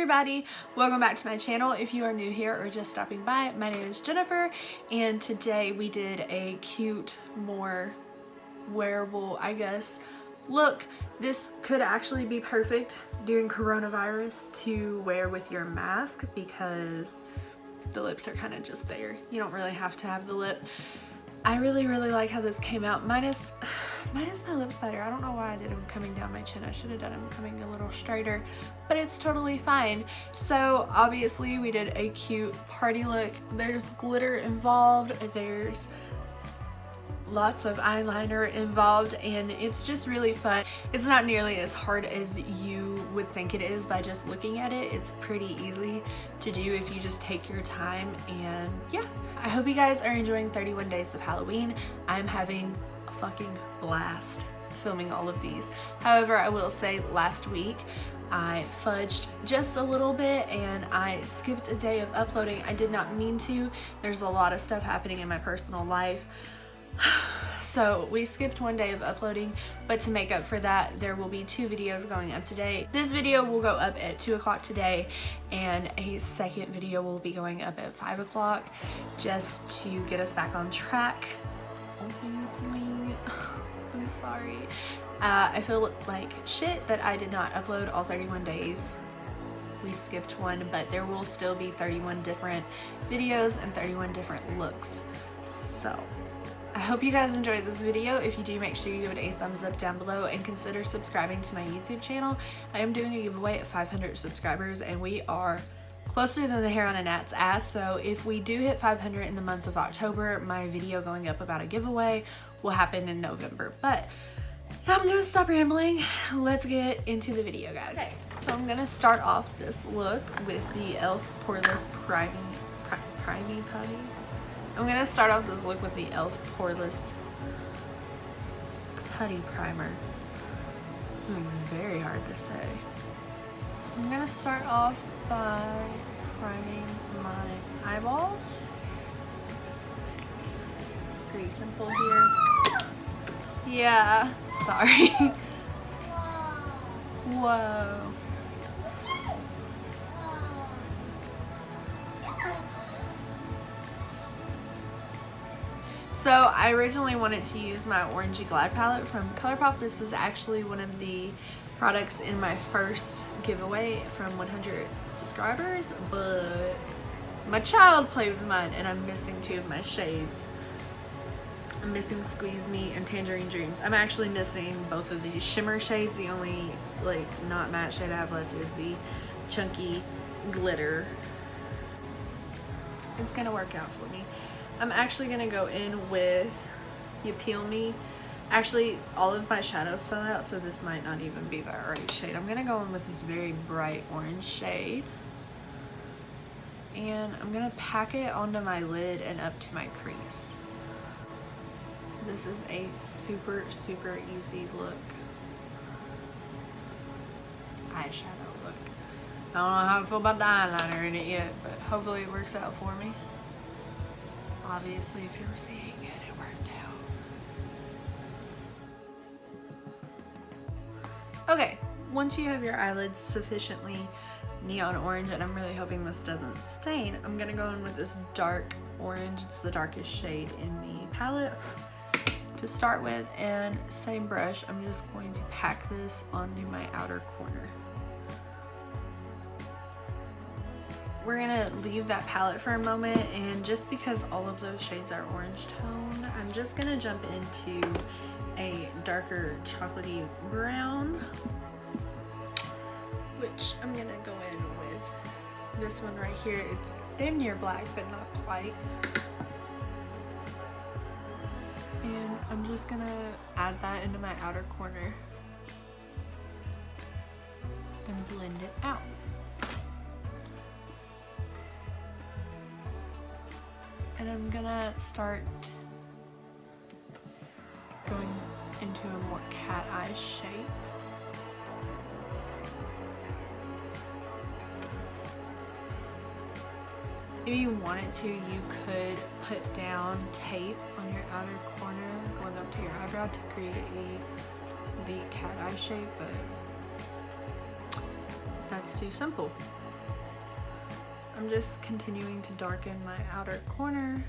everybody, welcome back to my channel. If you are new here or just stopping by, my name is Jennifer, and today we did a cute, more wearable, I guess, look. This could actually be perfect during coronavirus to wear with your mask because the lips are kind of just there. You don't really have to have the lip. I really like how this came out, minus my lip spider. I don't know why I did them coming down my chin. I should have done them coming a little straighter, but it's totally fine. So obviously we did a cute party look. There's glitter involved, there's lots of eyeliner involved, and it's just really fun. It's not nearly as hard as you would think it is by just looking at it. It's pretty easy to do if you just take your time, and yeah. I hope you guys are enjoying 31 days of Halloween. I'm having a fucking blast filming all of these. However, I will say last week I fudged just a little bit and I skipped a day of uploading. I did not mean to. There's a lot of stuff happening in my personal life. So we skipped one day of uploading, but to make up for that, there will be 2 videos going up today. This video will go up at 2 o'clock today, and a second video will be going up at 5 o'clock just to get us back on track. Obviously, I'm sorry. I feel like shit that I did not upload all 31 days. We skipped one, but there will still be 31 different videos and 31 different looks. So I hope you guys enjoyed this video. If you do, make sure you give it a thumbs up down below and consider subscribing to my YouTube channel. I am doing a giveaway at 500 subscribers, and we are closer than the hair on a gnat's ass. So if we do hit 500 in the month of October, my video going up about a giveaway will happen in November. But I'm gonna stop rambling. Let's get into the video, guys. Okay, so I'm gonna start off this look with the e.l.f. Poreless Priming Putty. I'm gonna start off this look with the e.l.f. Poreless Putty Primer. Very hard to say. I'm gonna start off by priming my eyeballs. Pretty simple here. Yeah, sorry. Whoa. So I originally wanted to use my Orangey Glide palette from ColourPop. This was actually one of the products in my first giveaway from 100 subscribers, but my child played with mine and I'm missing 2 of my shades. I'm missing Squeeze Me and Tangerine Dreams. I'm actually missing both of these shimmer shades. The only not matte shade I have left is the chunky glitter. It's gonna work out for me. I'm actually gonna go in with You Peel Me. Actually, all of my shadows fell out, so this might not even be the right shade. I'm gonna go in with this very bright orange shade, and I'm gonna pack it onto my lid and up to my crease. This is a super easy look. Eyeshadow look. I don't know how I feel about the eyeliner in it yet, but hopefully it works out for me. Obviously, if you were seeing it, it worked out. Okay, once you have your eyelids sufficiently neon orange, and I'm really hoping this doesn't stain, I'm gonna go in with this dark orange. It's the darkest shade in the palette to start with, and same brush, I'm just going to pack this onto my outer corner. We're gonna leave that palette for a moment, and just because all of those shades are orange tone, I'm just gonna jump into a darker chocolatey brown, which I'm gonna go in with this one right here. It's damn near black, but not quite. And I'm just gonna add that into my outer corner and blend it out. And I'm gonna start going into a more cat eye shape. If you wanted to, you could put down tape on your outer corner going up to your eyebrow to create the cat eye shape, but that's too simple. I'm just continuing to darken my outer corner.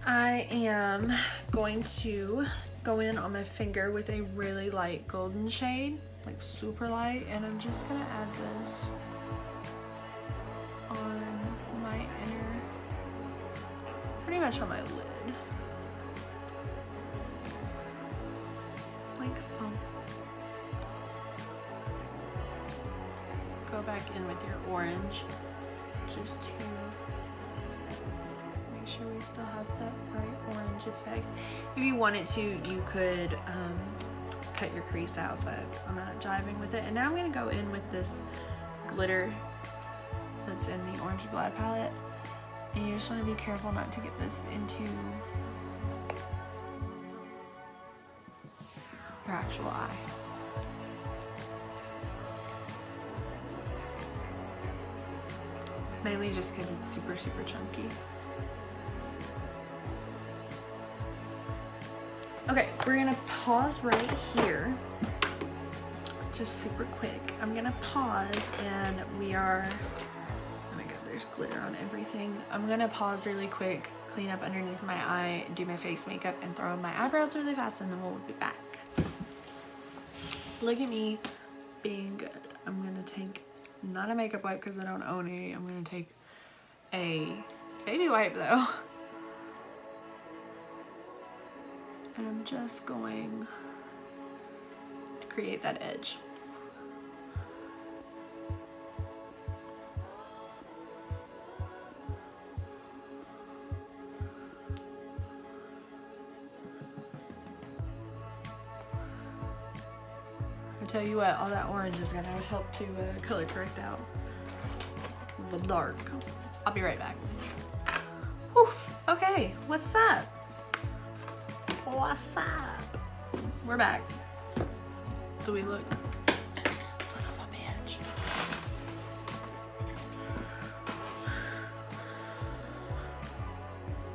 I am going to go in on my finger with a really light golden shade, like super light, and I'm just gonna add this on my inner, pretty much on my lid. Like so. Go back in with your orange, just to make sure we still have that bright orange effect. If you wanted to, you could cut your crease out, but I'm not jiving with it. And now I'm gonna go in with this glitter that's in the Orange Glide palette, and you just want to be careful not to get this into your actual eye. Mainly just because it's super chunky. Okay, we're gonna pause right here, just super quick. I'm gonna pause, and we are, oh my god, there's glitter on everything. I'm gonna pause really quick, clean up underneath my eye, do my face makeup, and throw on my eyebrows really fast, and then we'll be back. Look at me being good. I'm gonna take, not a makeup wipe because I don't own any, I'm gonna take a baby wipe though. And I'm just going to create that edge. I tell you what, all that orange is gonna help to color correct out the dark. I'll be right back. Oof, okay, what's up? What's up? We're back. Do we look? Son of a bitch.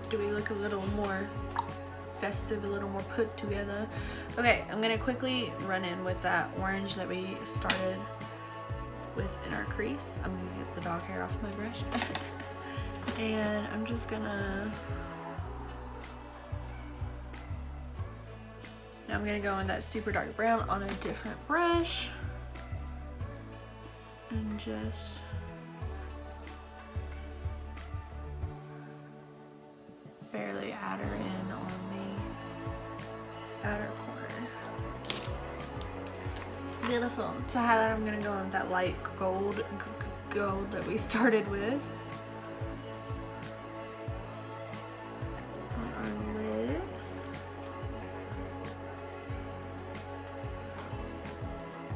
Do we look a little more festive, a little more put together? Okay, I'm gonna quickly run in with that orange that we started with in our crease. I'm gonna get the dog hair off my brush. And I'm just gonna, now I'm gonna go in that super dark brown on a different brush and just barely add her in on the outer corner. Beautiful. To highlight, I'm gonna go in with that light gold that we started with. On our lid.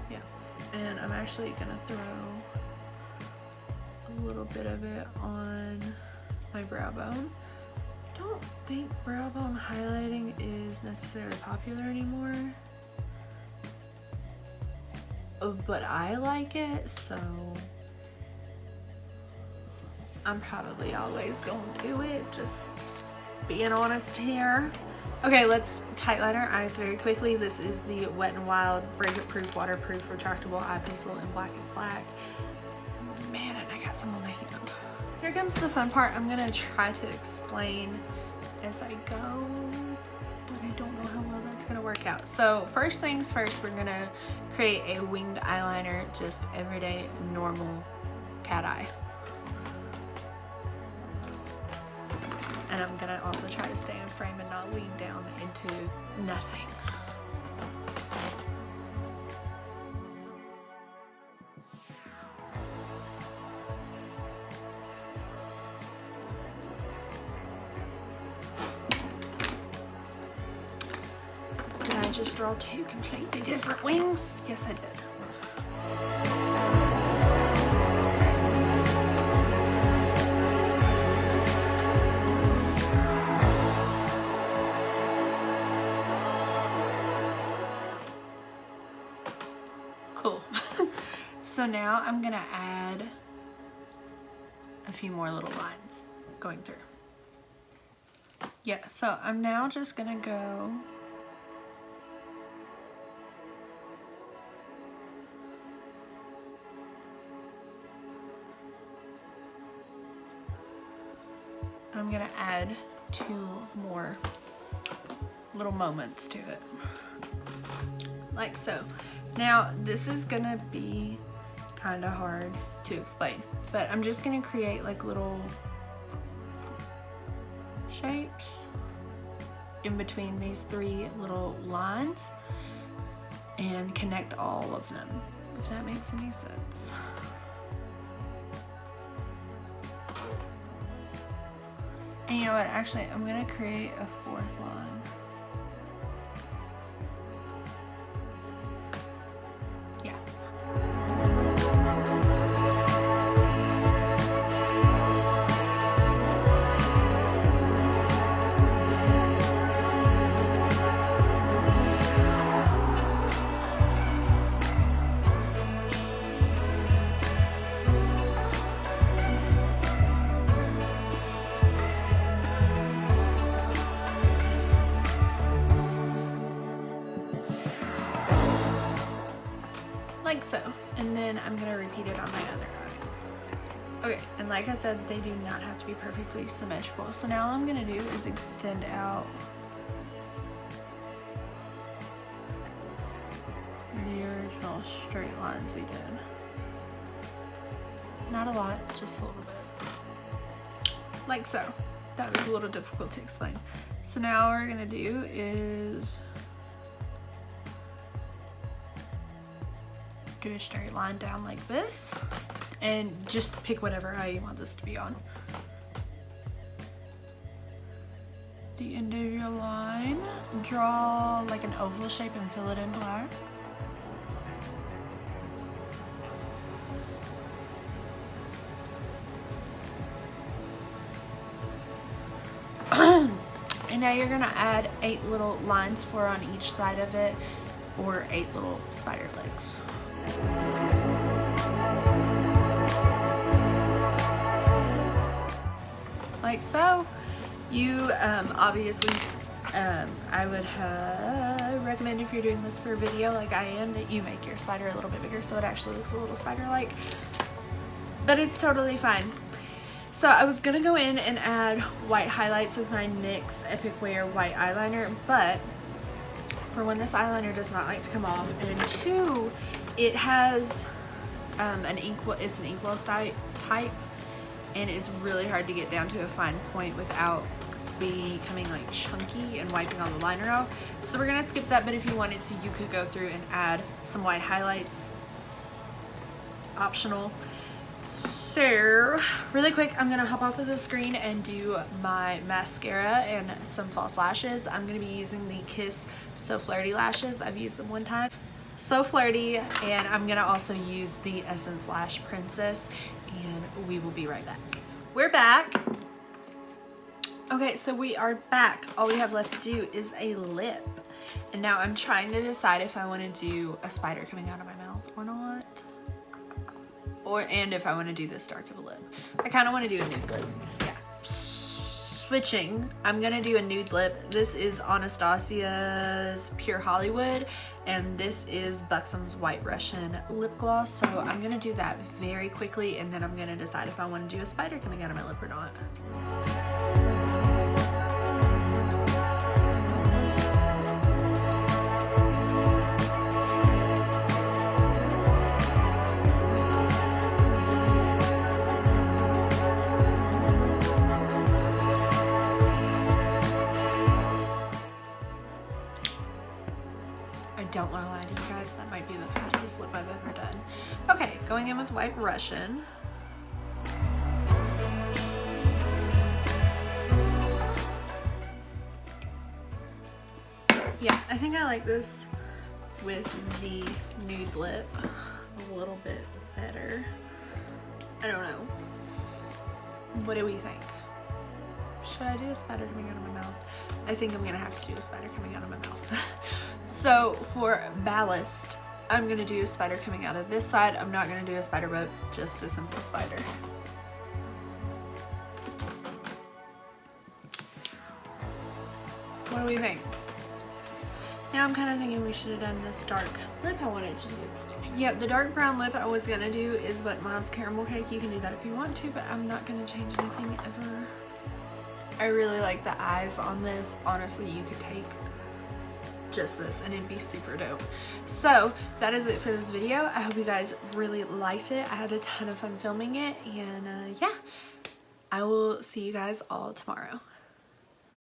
Yeah. And I'm actually gonna throw a little bit of it on my brow bone. I don't think brow bone highlighting is necessarily popular anymore, but I like it, so I'm probably always going to do it, just being honest here. Okay, let's tightline our eyes very quickly. This is the Wet n Wild Break-It Proof Waterproof Retractable Eye Pencil in Black is Black. Man, and I got some on my hand. Here comes the fun part. I'm gonna try to explain as I go, but I don't know how well that's gonna work out. So first things first, we're gonna create a winged eyeliner, just everyday normal cat eye. And I'm gonna also try to stay in frame and not lean down into nothing. Did I just draw two completely different wings? Yes, I did. Cool. So now I'm gonna add a few more little lines going through. Yeah, so I'm now just gonna go I'm gonna add 2 more little moments to it, like so. Now this is gonna be kind of hard to explain, but I'm just gonna create like little shapes in between these 3 little lines and connect all of them, if that makes any sense. And you know what, actually I'm gonna create a 4th line. Yeah. Like so, and then I'm gonna repeat it on my other eye. Okay, and like I said, they do not have to be perfectly symmetrical. So now all I'm gonna do is extend out the original straight lines we did. Not a lot, just a little bit. Like so. That was a little difficult to explain. So now all we're gonna do is do a straight line down like this, and just pick whatever eye you want this to be on. The end of your line, draw like an oval shape and fill it in black. And now you're gonna add 8 little lines, 4 on each side of it, or 8 little spider legs. Like so. You obviously I would recommend, if you're doing this for a video like I am, that you make your spider a little bit bigger so it actually looks a little spider-like, but it's totally fine. So I was gonna go in and add white highlights with my NYX Epic Wear white eyeliner, but for one, this eyeliner does not like to come off, and 2, it has it's an inkwell type, and it's really hard to get down to a fine point without becoming like chunky and wiping all the liner out. So we're gonna skip that, but if you wanted to, you could go through and add some white highlights, optional. So really quick, I'm gonna hop off of the screen and do my mascara and some false lashes. I'm gonna be using the Kiss So Flirty lashes. I've used them one time. So flirty, and I'm gonna also use the Essence Lash Princess, and we will be right back. We're back. Okay, so we are back. All we have left to do is a lip, and now I'm trying to decide if I want to do a spider coming out of my mouth or not, and if I want to do this dark of a lip. I kind of want to do a nude lip. Yeah. Switching, I'm gonna do a nude lip. This is Anastasia's Pure Hollywood, and this is Buxom's White Russian lip gloss. So I'm gonna do that very quickly, and then I'm gonna decide if I want to do a spider coming out of my lip or not. Don't want to lie to you guys, that might be the fastest lip I've ever done. Okay, going in with White Russian. Yeah, I think I like this with the nude lip a little bit better. I don't know. What do we think? Should I do a spider coming out of my mouth? I think I'm gonna have to do a spider coming out of my mouth. So for ballast, I'm gonna do a spider coming out of this side. I'm not gonna do a spider web, just a simple spider. What do we think? Now I'm kind of thinking we should have done this dark lip I wanted to do. Yeah, the dark brown lip I was gonna do is what Mine's Caramel Cake. You can do that if you want to, but I'm not gonna change anything ever. I really like the eyes on this. Honestly, you could take just this and it'd be super dope. So that is it for this video. I hope you guys really liked it. I had a ton of fun filming it, and yeah, I will see you guys all tomorrow.